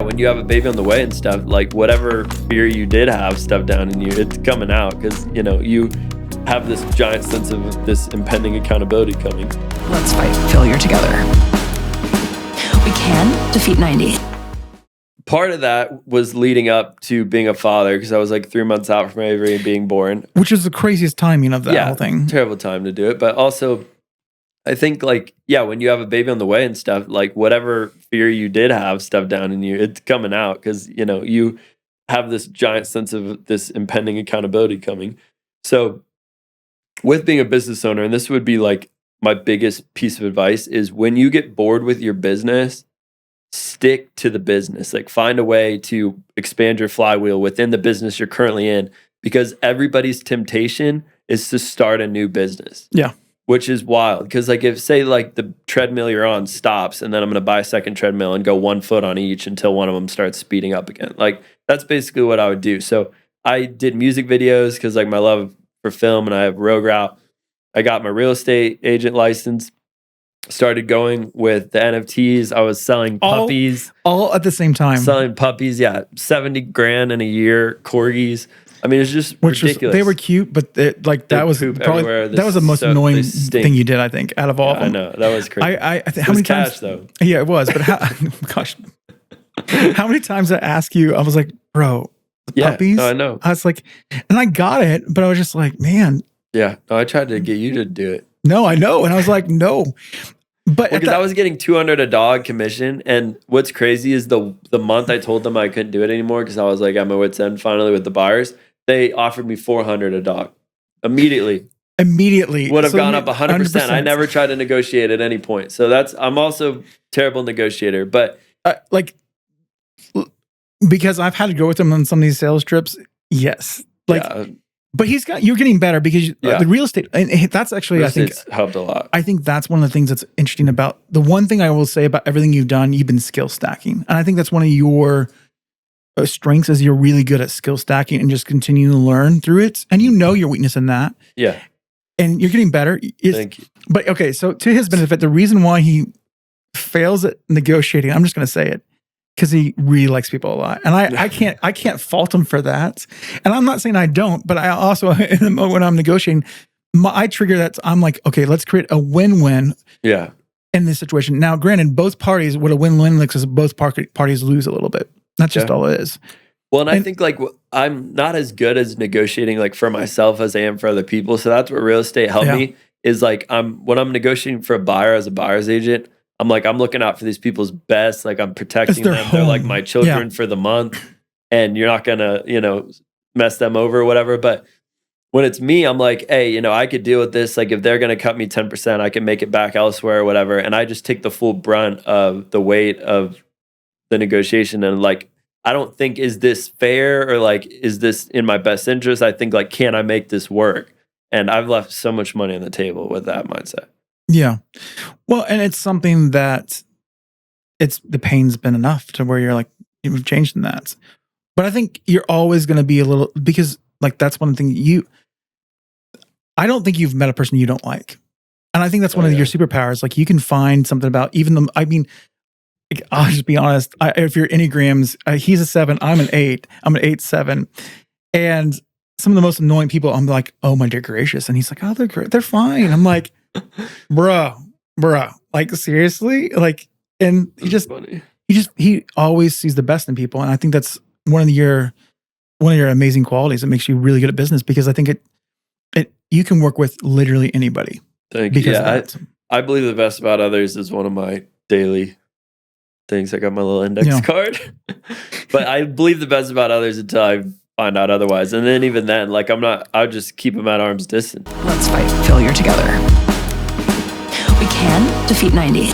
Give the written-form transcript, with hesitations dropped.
When you have a baby on the way and stuff, like whatever fear you did have stuff down in you, it's coming out because, you know, you have this giant sense of this impending accountability coming. Let's fight failure together. We can defeat 90. Part of that was leading up to being a father because I was like 3 months out from Avery being born. Which is the craziest timing of that whole thing. Terrible time to do it. But also, I think like, when you have a baby on the way and stuff, like whatever fear you did have stuff down in you, it's coming out because, you know, you have this giant sense of this impending accountability coming. So with being a business owner, and this would be like my biggest piece of advice, is when you get bored with your business, stick to the business. Like find a way to expand your flywheel within the business you're currently in, because everybody's temptation is to start a new business. Yeah. Which is wild. Because like if say like the treadmill you're on stops and then I'm going to buy a second treadmill and go 1 foot on each until one of them starts speeding up again. Like that's basically what I would do. So I did music videos because like my love for film, and I have Rogue Route. I got my real estate agent license. Started going with the NFTs. I was selling puppies. All at the same time. Selling puppies, 70 grand in a year, corgis. I mean, it's just ridiculous. They were cute, but that was probably that was the most annoying thing you did, I think, out of all of them. I know, that was crazy. How many cash times, though? Yeah, it was. But how many times I asked you? I was like, bro, the puppies. No, I know. I was like, and I got it, but I was just like, man. Yeah, no, I tried to get you to do it. No, I know, and I was like, no. But because I was getting $200 a dog commission, and what's crazy is the month I told them I couldn't do it anymore because I was like at my wit's end finally with the buyers. They offered me $400 a dog immediately. Would have gone up 100%. I never tried to negotiate at any point. So I'm also a terrible negotiator, but because I've had to go with him on some of these sales trips. Yes. But you're getting better because the real estate, and that's actually, I think, helped a lot. I think that's one of the things that's interesting about the one thing I will say about everything you've done, you've been skill stacking. And I think that's one of your strengths is you're really good at skill stacking and just continuing to learn through it. And you know your weakness in that. Yeah. And you're getting better. Thank you. But okay, so to his benefit, the reason why he fails at negotiating, I'm just going to say it, because he really likes people a lot. And I can't fault him for that. And I'm not saying I don't, but I also, in the moment when I'm negotiating, I trigger that. I'm like, okay, let's create a win-win in this situation. Now, granted, both parties, what a win-win looks is both parties lose a little bit. That's just all it is. Well, and I think like I'm not as good as negotiating like for myself as I am for other people. So that's what real estate helped me is like when I'm negotiating for a buyer as a buyer's agent, I'm looking out for these people's best. Like I'm protecting them. Home. They're like my children for the month, and you're not gonna, mess them over or whatever. But when it's me, I'm like, hey, I could deal with this. Like if they're gonna cut me 10%, I can make it back elsewhere or whatever. And I just take the full brunt of the weight of the negotiation. And like, I don't think, is this fair or like, is this in my best interest? I think like, can I make this work? And I've left so much money on the table with that mindset. Yeah. Well, and it's something that the pain's been enough to where you're like, you've changed in that. But I think you're always going to be a little, because like, that's one thing I don't think you've met a person you don't like. And I think that's one of your superpowers. Like you can find something about I'll just be honest. If you're Enneagrams, he's a 7, I'm an 8. I'm an 8-7. And some of the most annoying people, I'm like, oh my dear gracious. And he's like, oh, they're great. They're fine. I'm like, bruh, like seriously? Like, and he always sees the best in people. And I think that's one of your amazing qualities that makes you really good at business, because I think you can work with literally anybody. Thank you. Yeah, I believe the best about others is one of my daily things. I got my little index card. But I believe the best about others until I find out otherwise. And then even then, like I'll just keep them at arm's distance. Let's fight failure together. We can defeat 90.